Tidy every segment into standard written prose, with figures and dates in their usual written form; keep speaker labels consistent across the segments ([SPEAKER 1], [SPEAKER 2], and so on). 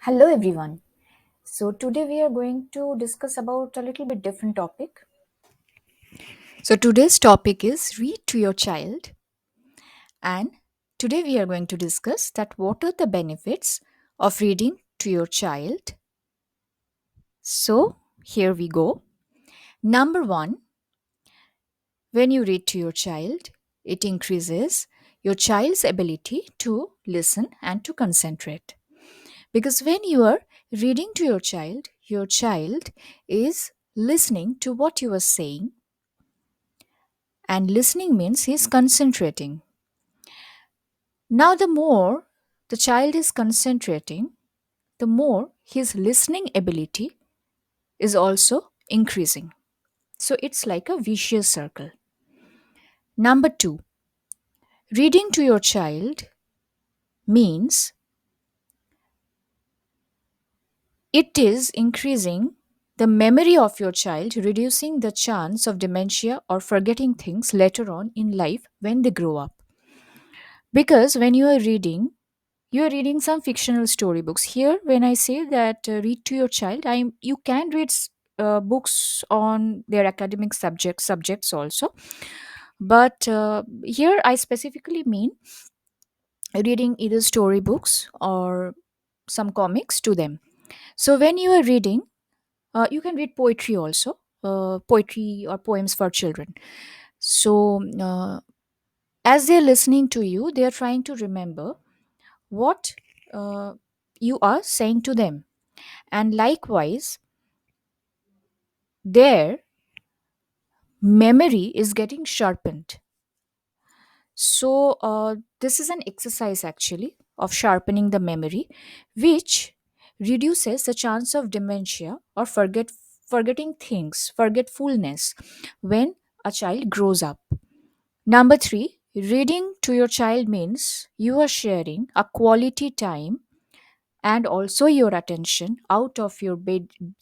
[SPEAKER 1] Hello everyone. So today we are going to discuss about a little bit different topic. So today's topic is read to your child, and today we are going to discuss that what are the benefits of reading to your child. So here we go. Number 1, when you read to your child, it increases your child's ability to listen and to concentrate. Because when you are reading to your child is listening to what you are saying, and listening means he's concentrating. Now, the more the child is concentrating, the more his listening ability is also increasing. So it's like a vicious circle. Number 2, reading to your child means it is increasing the memory of your child, reducing the chance of dementia or forgetting things later on in life when they grow up. Because when you are reading some fictional storybooks. Here, when I say that read to your child, you can read books on their academic subjects also. But here, I specifically mean reading either storybooks or some comics to them. So when you are reading, you can read poetry also, poetry or poems for children. So as they are listening to you, they are trying to remember what uh, you are saying to them, and likewise their memory is getting sharpened. So this is an exercise actually of sharpening the memory, which reduces the chance of dementia or forgetting things, forgetfulness, when a child grows up. Number 3, reading to your child means you are sharing a quality time and also your attention out of your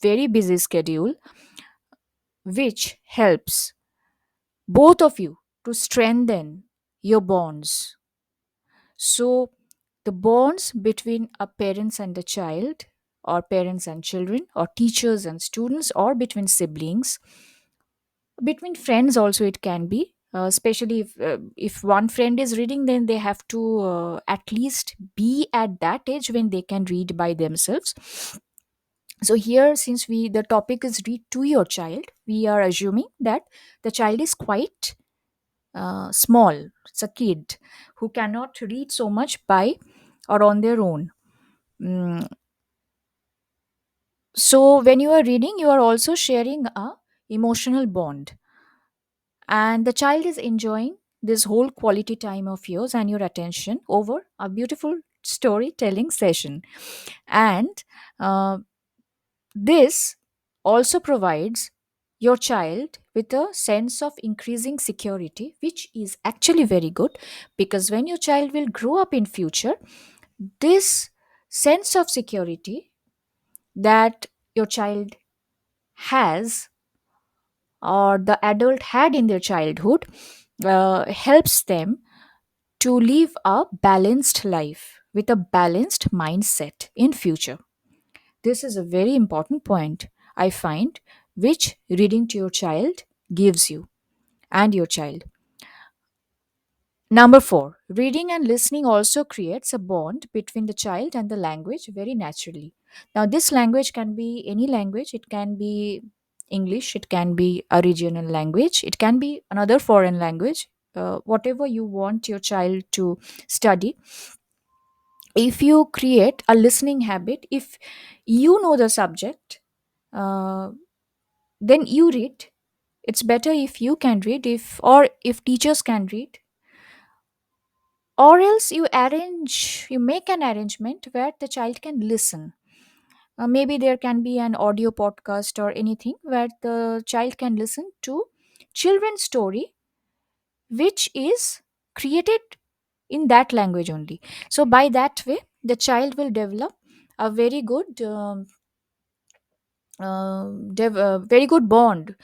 [SPEAKER 1] very busy schedule, which helps both of you to strengthen your bonds. So, the bonds between a parents and a child, or parents and children, or teachers and students, or between siblings, between friends also it can be. Especially if one friend is reading, then they have to at least be at that age when they can read by themselves. So here, since we the topic is read to your child, we are assuming that the child is quite small. It's a kid who cannot read so much by or on their own. Mm, so when you are reading, you are also sharing a emotional bond, and the child is enjoying this whole quality time of yours and your attention over a beautiful storytelling session. And uh, this also provides your child with a sense of increasing security, which is actually very good, because when your child will grow up in future, this sense of security that your child has or the adult had in their childhood helps them to live a balanced life with a balanced mindset in future. This is a very important point, I find, which reading to your child gives you and your child. Number 4, reading and listening also creates a bond between the child and the language very naturally. Now, this language can be any language, it can be English, it can be a regional language, it can be another foreign language, whatever you want your child to study. If you create a listening habit, if you know the subject, uh, then you read. It's better if you can read, if teachers can read, or else you make an arrangement where the child can listen. Maybe there can be an audio podcast or anything where the child can listen to children's story, which is created in that language only. So by that way, the child will develop a very good bond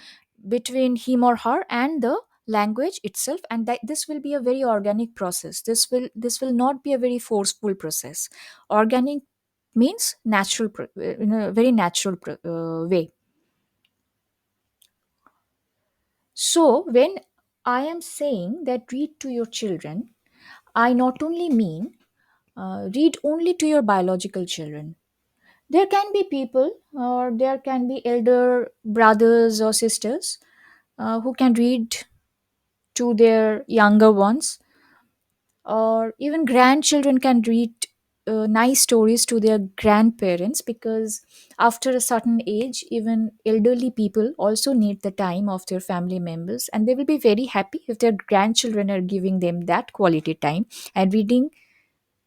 [SPEAKER 1] between him or her and the language itself, and that this will be a very organic process. This will not be a very forceful process. Organic means natural in a very natural way. So when I am saying that read to your children, I not only mean read only to your biological children. There can be people, or there can be elder brothers or sisters, who can read to their younger ones, or even grandchildren can read nice stories to their grandparents, because after a certain age, even elderly people also need the time of their family members, and they will be very happy if their grandchildren are giving them that quality time and reading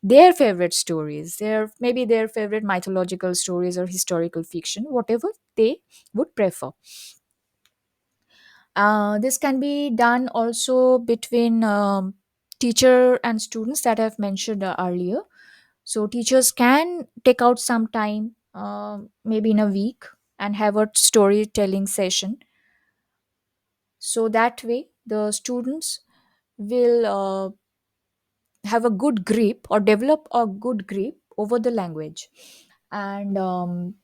[SPEAKER 1] their favorite stories, their maybe their favorite mythological stories or historical fiction, whatever they would prefer. This can be done also between teacher and students that I've mentioned earlier. So teachers can take out some time, maybe in a week, and have a storytelling session. So that way, the students will have a good grip or develop a good grip over the language. And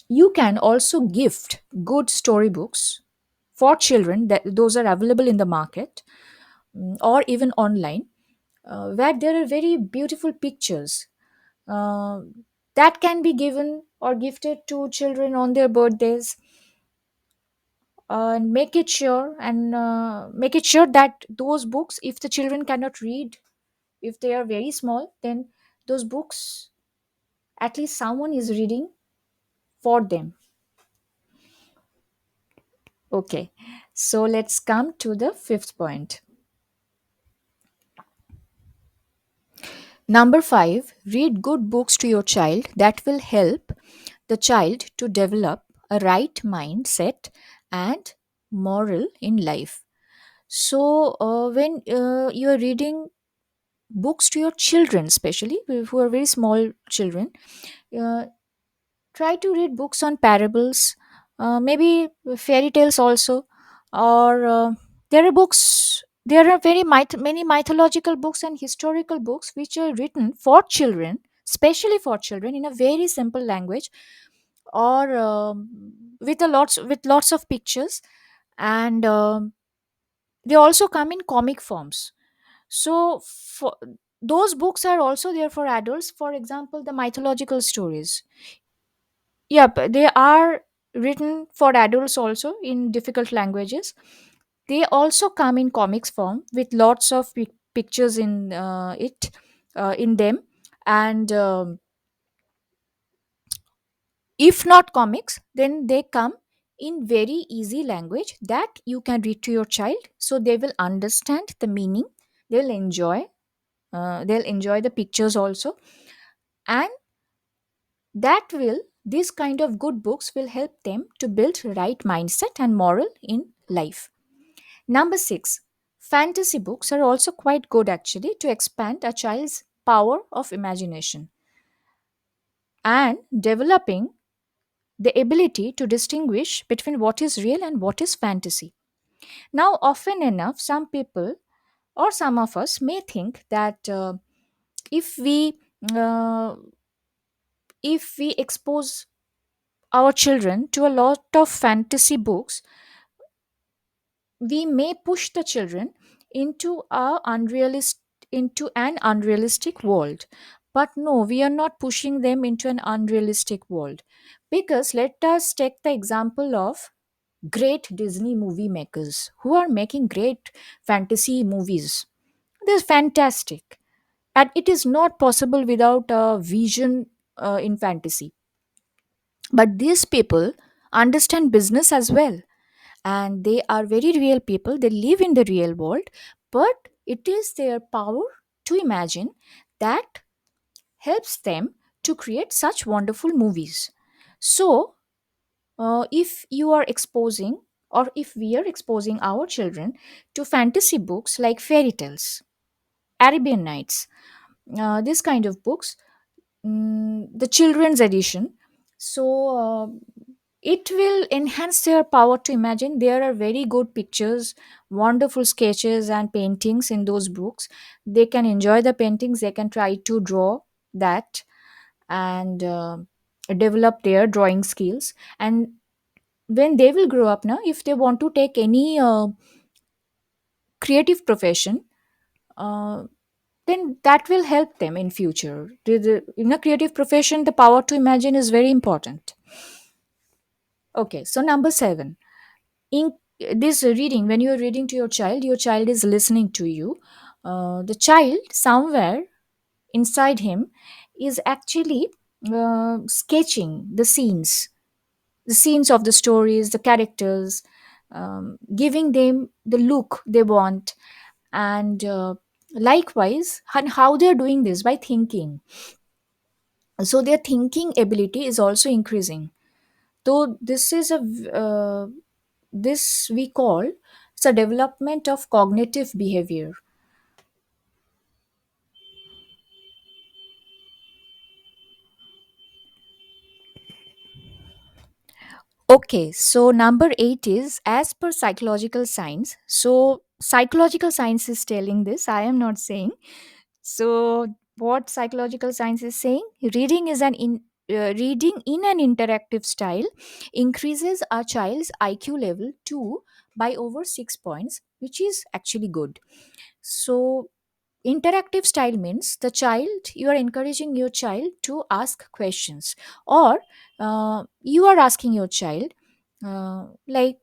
[SPEAKER 1] you can also gift good storybooks for children, that those are available in the market, or even online, where there are very beautiful pictures uh, that can be given or gifted to children on their birthdays, and make it sure that those books, if the children cannot read, if they are very small, then those books, at least someone is reading for them. Okay, so let's come to the fifth point. Number 5, read good books to your child that will help the child to develop a right mindset and moral in life. So, when you are reading books to your children, especially who are very small children, uh, try to read books on parables, maybe fairy tales also, or there are books. There are many mythological books and historical books which are written for children, especially for children, in a very simple language, or with lots of pictures, and they also come in comic forms. So for those books are also there for adults. For example, the mythological stories. Yep, they are written for adults also in difficult languages. They also come in comics form with lots of pictures in them, and if not comics, then they come in very easy language that you can read to your child, so they will understand the meaning. They'll enjoy. They'll enjoy the pictures also, and that will these kind of good books will help them to build right mindset and moral in life. Number 6, fantasy books are also quite good actually to expand a child's power of imagination and developing the ability to distinguish between what is real and what is fantasy. Now, often enough, some people or some of us may think that if we uh, if we expose our children to a lot of fantasy books, we may push the children into an unrealistic world. But no, we are not pushing them into an unrealistic world, because let us take the example of great Disney movie makers who are making great fantasy movies. They're fantastic, and it is not possible without a vision in fantasy. But these people understand business as well, and they are very real people. They live in the real world, but it is their power to imagine that helps them to create such wonderful movies. So, if you are exposing, or if we are exposing our children to fantasy books like fairy tales, Arabian Nights, this kind of books, the children's edition, so it will enhance their power to imagine. There are very good pictures, wonderful sketches and paintings in those books. They can enjoy the paintings, they can try to draw that, and develop their drawing skills. And when they will grow up now, if they want to take any creative profession, uh, then that will help them in future. In a creative profession, the power to imagine is very important. Okay, so number 7, in this reading, when you are reading to your child is listening to you. The child somewhere inside him is actually sketching the scenes of the stories, the characters, giving them the look they want. And likewise, and how they are doing this by thinking. So their thinking ability is also increasing. So this is a this we call it's a development of cognitive behavior. Okay, so number 8 is as per psychological science. So psychological science is telling this, I am not saying. So what psychological science is saying, reading in an interactive style increases a child's IQ level too by over 6 points, which is actually good. So interactive style means the child, you are encouraging your child to ask questions, or you are asking your child, like,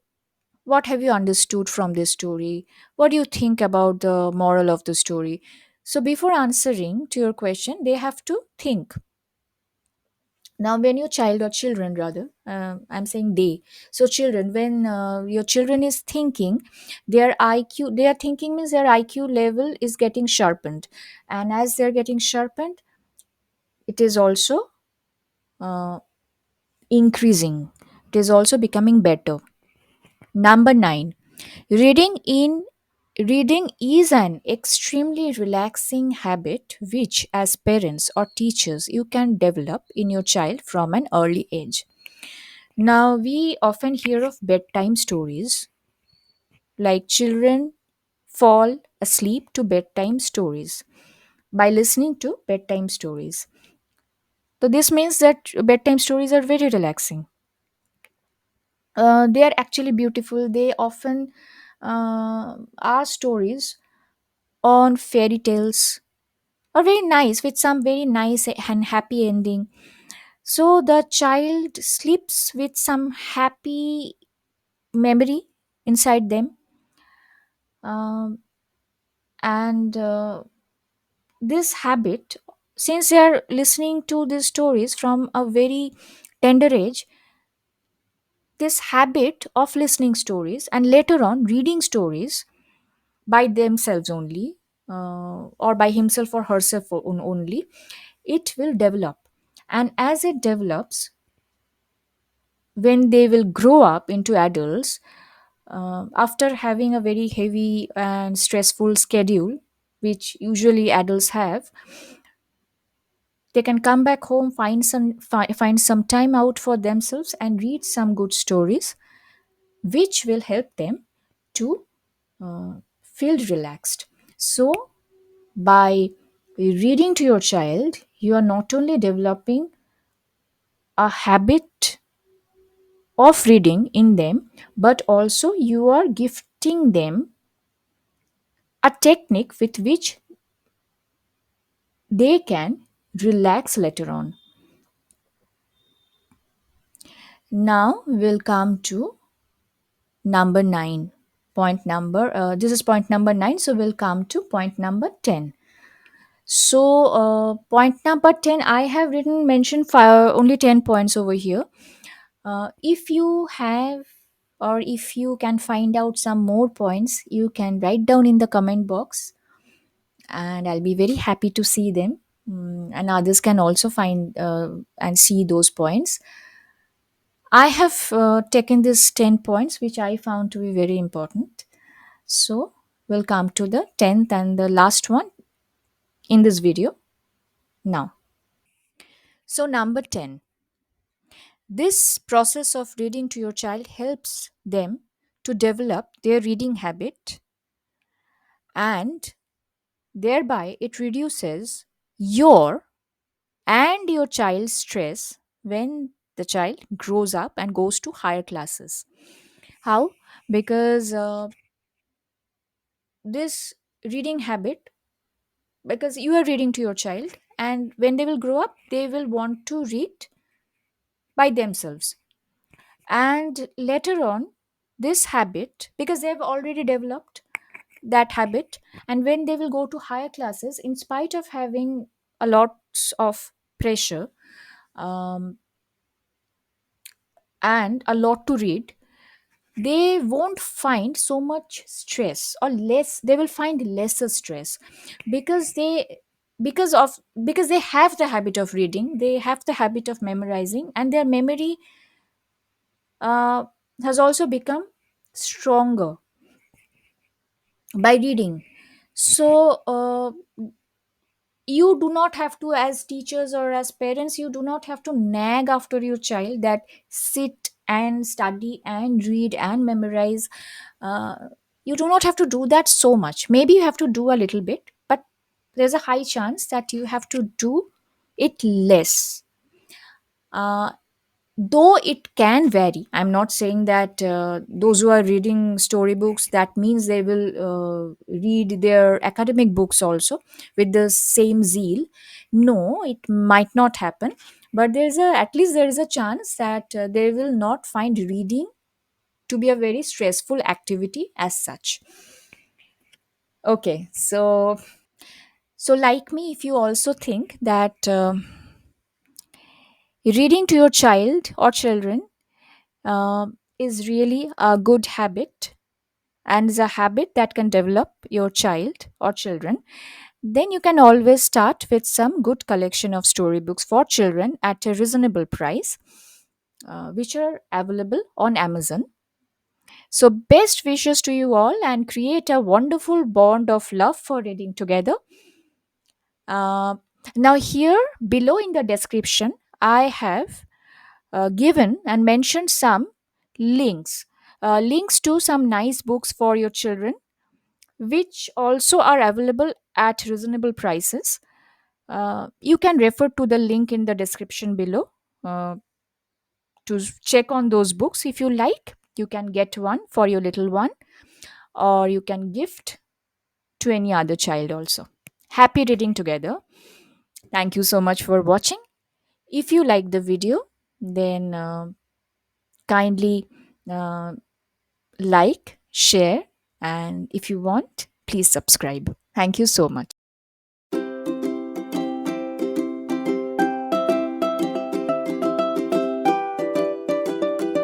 [SPEAKER 1] what have you understood from this story? What do you think about the moral of the story? So before answering to your question, they have to think. Now when your child, or children rather, I'm saying they, so children, when your children is thinking, their thinking means their IQ level is getting sharpened. And as they're getting sharpened, it is also uh, increasing, it is also becoming better. Number 9, reading in reading is an extremely relaxing habit which, as parents or teachers, you can develop in your child from an early age. Now, we often hear of bedtime stories, like children fall asleep to bedtime stories by listening to bedtime stories. So, this means that bedtime stories are very relaxing. They are actually beautiful. They often are stories on fairy tales, are very nice, with some very nice and happy ending. So, the child sleeps with some happy memory inside them. Um, and this habit, since they are listening to these stories from a very tender age, this habit of listening stories and later on reading stories by themselves only, or by himself or herself only, it will develop. And as it develops, when they will grow up into adults, after having a very heavy and stressful schedule, which usually adults have, they can come back home, find some time out for themselves and read some good stories, which will help them to feel relaxed. So by reading to your child, you are not only developing a habit of reading in them, but also you are gifting them a technique with which they can relax later on. Now we'll come to number 9. This is point number 9, so we'll come to point number 10. So point number 10, I have written mentioned only 10 points over here. If you have, or if you can find out some more points, you can write down in the comment box, and I'll be very happy to see them. And others can also find and see those points. I have taken these 10 points which I found to be very important. So we'll come to the 10th and the last one in this video now. So, number 10, this process of reading to your child helps them to develop their reading habit, and thereby it reduces your and your child's stress when the child grows up and goes to higher classes. How? Because this reading habit, because you are reading to your child, and when they will grow up, they will want to read by themselves. And later on, this habit, because they've already developed that habit, and when they will go to higher classes, in spite of having a lot of pressure, um, and a lot to read, they won't find so much stress, or less, they will find lesser stress, because because they have the habit of reading, they have the habit of memorizing, and their memory uh, has also become stronger by reading. So you do not have to, as teachers or as parents, you do not have to nag after your child that sit and study and read and memorize. uh, you do not have to do that so much. Maybe you have to do a little bit, but there's a high chance that you have to do it less. uh, though it can vary, I'm not saying that those who are reading storybooks, that means they will read their academic books also with the same zeal. No, it might not happen, but there's a, at least there is a chance that they will not find reading to be a very stressful activity as such. Okay, so like me, if you also think that reading to your child or children is really a good habit, and is a habit that can develop your child or children, then you can always start with some good collection of storybooks for children at a reasonable price, which are available on Amazon. So, best wishes to you all, and create a wonderful bond of love for reading together. Uh, Now, here below in the description, I have given and mentioned some links, links to some nice books for your children, which also are available at reasonable prices. You can refer to the link in the description below to check on those books. If you like, you can get one for your little one, or you can gift to any other child also. Happy reading together. Thank you so much for watching. If you like the video, then kindly uh, like, share, and if you want, please subscribe. Thank you so much.